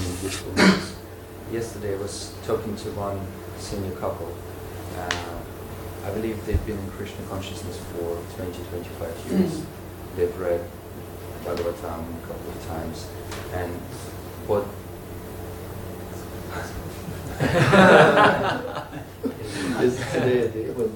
many beautiful names. Yesterday I was talking to one senior couple. I believe they've been in Krishna consciousness for 20-25 years. They've read Bhagavatam a couple of times. And what... Is today a day when...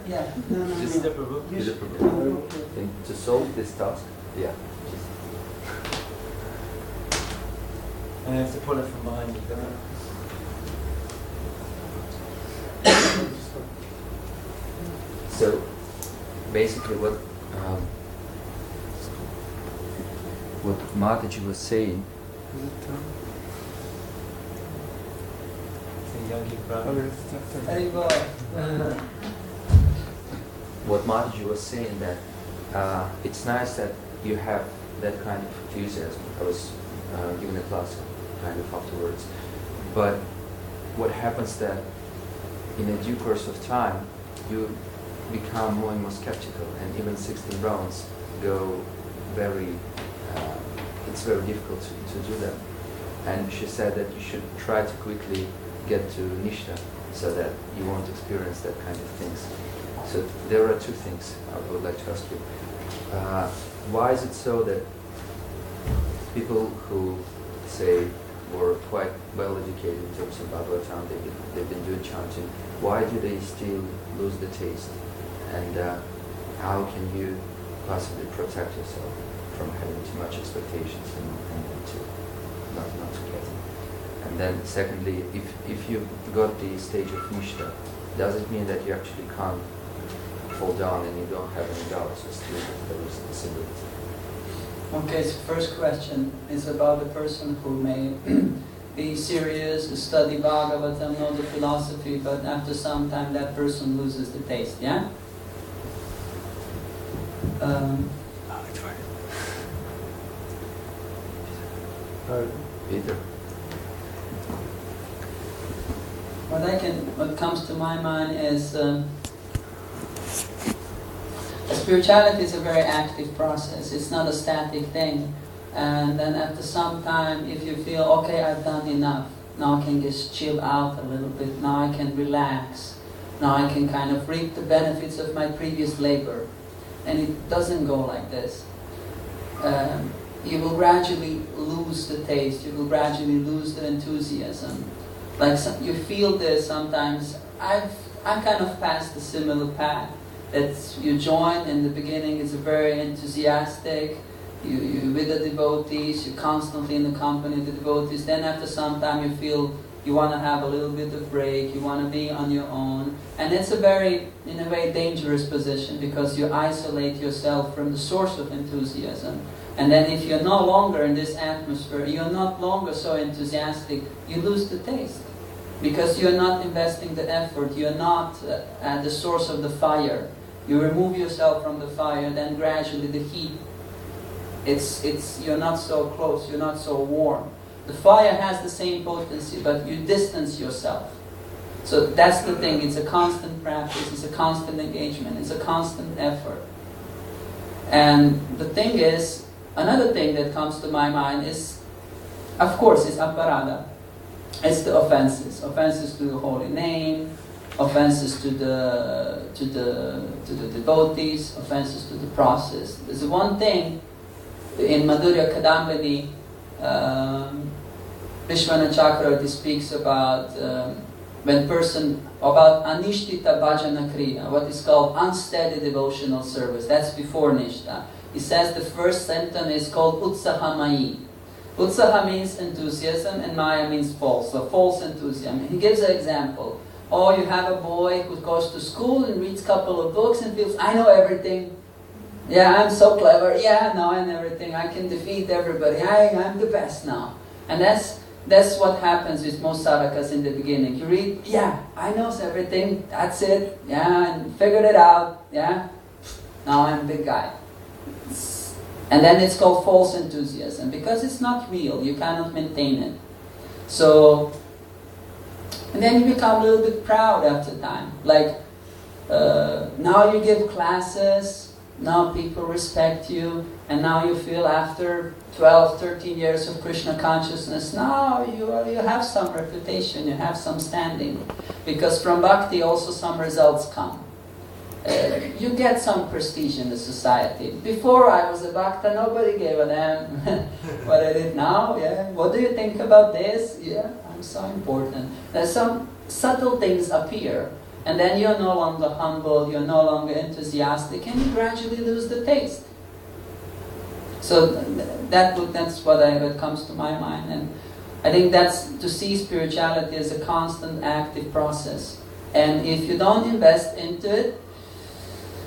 Yeah. No. And to solve this task, yeah. And I have to pull it from behind you. So, basically what Mataji was saying, what Mataji was saying, that it's nice that you have that kind of enthusiasm. I was giving a class kind of afterwards. But what happens that in a due course of time, you become more and more skeptical, and even 16 rounds go very, it's very difficult to do them. And she said that you should try to quickly get to Nishta so that you won't experience that kind of things. So there are two things I would like to ask you. Why is it so that people who, say, were quite well educated in terms of Bhagavatam, they've been doing chanting, why do they still lose the taste? And how can you possibly protect yourself from having too much expectations and to not to get it? And then secondly, if you've got the stage of Nishta, does it mean that you actually can't fall down and you don't have any doubts, or still there is a possibility? Okay, so first question is about the person who may be serious, study Bhagavatam, know the philosophy, but after some time that person loses the taste, yeah? Peter? What comes to my mind is spirituality is a very active process. It's not a static thing. And then after some time, if you feel, okay, I've done enough, now I can just chill out a little bit, now I can relax, now I can kind of reap the benefits of my previous labor. And it doesn't go like this. You will gradually lose the taste, you will gradually lose the enthusiasm. Like you feel this sometimes. I've kind of passed a similar path. That you join in the beginning, it's very enthusiastic, you with the devotees, you're constantly in the company of the devotees. Then after some time you feel you want to have a little bit of break, you want to be on your own. And it's a very, in a way, dangerous position because you isolate yourself from the source of enthusiasm. And then if you're no longer in this atmosphere, you're not longer so enthusiastic, you lose the taste. Because you're not investing the effort, you're not at the source of the fire. You remove yourself from the fire, then gradually the heat, you're not so close, you're not so warm. The fire has the same potency, but you distance yourself. So that's the thing, it's a constant practice, it's a constant engagement, it's a constant effort. And the thing is, another thing that comes to my mind is, of course, is aparada. It's the offenses to the holy name, offenses to the devotees, offenses to the process. There's one thing in Madhurya Kadambini, Vishwanath Chakravarti speaks about about anishtita bhajana kriya, what is called unsteady devotional service. That's before nishta. He says the first sentence is called utsahamayi. Utsaha means enthusiasm and maya means false, so false enthusiasm. He gives an example. Oh, you have a boy who goes to school and reads a couple of books and feels, I know everything. Yeah, I'm so clever. Yeah, now I know everything. I can defeat everybody. I'm the best now. And that's what happens with most sadhakas in the beginning. You read, yeah, I know everything. That's it. Yeah, and figured it out. Yeah, now I'm a big guy. And then it's called false enthusiasm because it's not real. You cannot maintain it. So, and then you become a little bit proud after time. Like, now you give classes, now people respect you, and now you feel after 12, 13 years of Krishna consciousness, now you have some reputation, you have some standing. Because from bhakti also some results come. You get some prestige in the society. Before I was a bhakta, nobody gave a damn what I did now. Yeah, what do you think about this? Yeah, I'm so important. There's some subtle things appear, and then you're no longer humble, you're no longer enthusiastic, and you gradually lose the taste. So that's what comes to my mind, and I think that's to see spirituality as a constant, active process. And if you don't invest into it,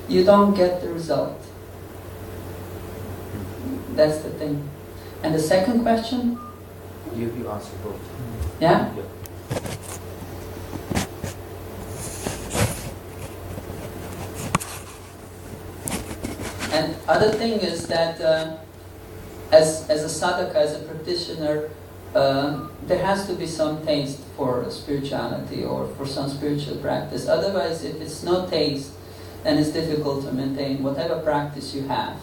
you don't get the result. That's the thing. And the second question? You answered both. Yeah? Yeah. And other thing is that as a sadhaka, as a practitioner, there has to be some taste for spirituality or for some spiritual practice. Otherwise, if it's no taste, then it's difficult to maintain whatever practice you have.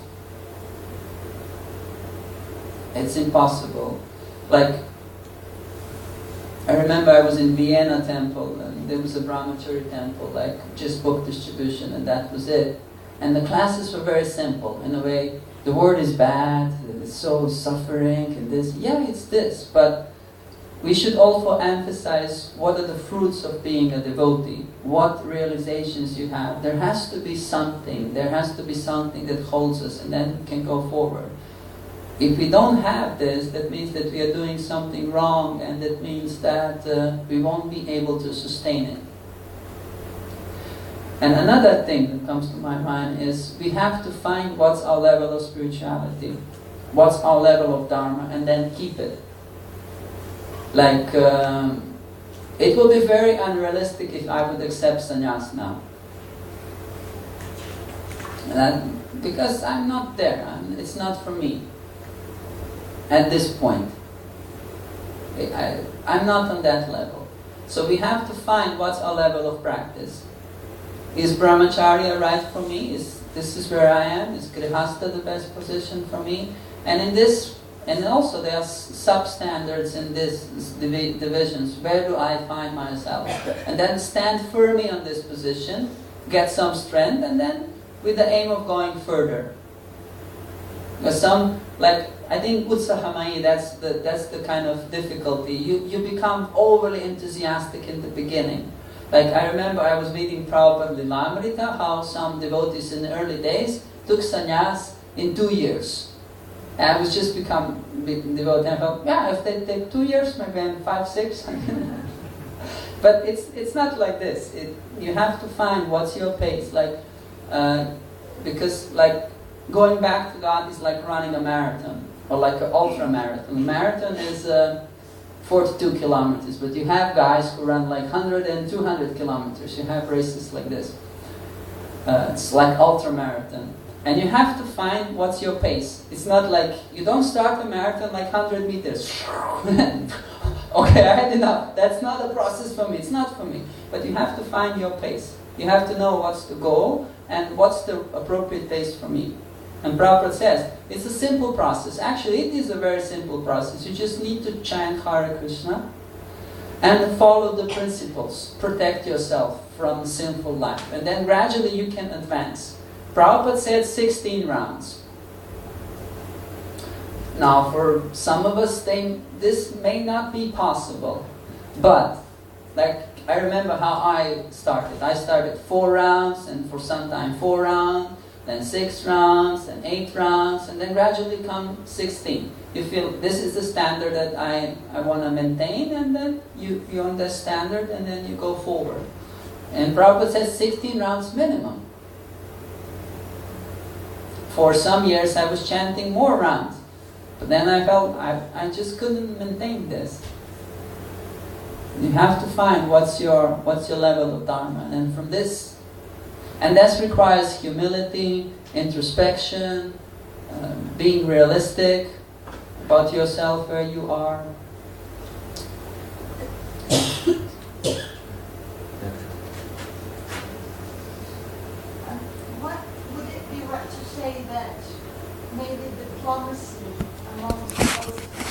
It's impossible. Like, I remember I was in Vienna temple, and there was a brahmachari temple, like just book distribution, and that was it. And the classes were very simple. In a way, the word is bad, it's so suffering, and this. Yeah, it's this, but we should also emphasize what are the fruits of being a devotee, what realizations you have. There has to be something that holds us, and then we can go forward. If we don't have this, that means that we are doing something wrong, and that means that we won't be able to sustain it. And another thing that comes to my mind is we have to find what's our level of spirituality, what's our level of dharma, and then keep it. Like, it will be very unrealistic if I would accept sannyas now. Because I'm not there, it's not for me. At this point. I'm not on that level. So we have to find what's our level of practice. Is brahmacharya right for me? This is where I am? Is grihastha the best position for me? And also there are sub-standards in this divisions. Where do I find myself? And then stand firmly on this position, get some strength, and then with the aim of going further. Because I think utsahamai, that's the kind of difficulty. You become overly enthusiastic in the beginning. Like, I remember I was reading Prabhupada Lilamrita, how some devotees in the early days took sannyas in 2 years. And I was just become devotee, and I thought, yeah, if they take 2 years, maybe in 5, 6. But it's not like this. You have to find what's your pace. Because going back to God is like running a marathon, or like an ultra marathon. A marathon is 42 kilometers, but you have guys who run like 100 and 200 kilometers. You have races like this. It's like ultra marathon. And you have to find what's your pace. It's not like, you don't start a marathon like 100 meters. Okay, I had enough. That's not a process for me. It's not for me. But you have to find your pace. You have to know what's the goal and what's the appropriate pace for me. And Prabhupada says, it's a simple process. Actually, it is a very simple process. You just need to chant Hare Krishna and follow the principles. Protect yourself from sinful life. And then gradually you can advance. Prabhupada said 16 rounds. Now, for some of us, this may not be possible. But, I remember how I started. I started 4 rounds, and for some time 4 rounds, then 6 rounds, then 8 rounds, and then gradually come 16. You feel this is the standard that I want to maintain, and then you're on the standard, and then you go forward. And Prabhupada says 16 rounds minimum. For some years I was chanting more rounds, but then I felt I just couldn't maintain this. You have to find what's your level of dharma, and from this. And that requires humility, introspection, being realistic about yourself, where you are. What would it be right to diplomacy among those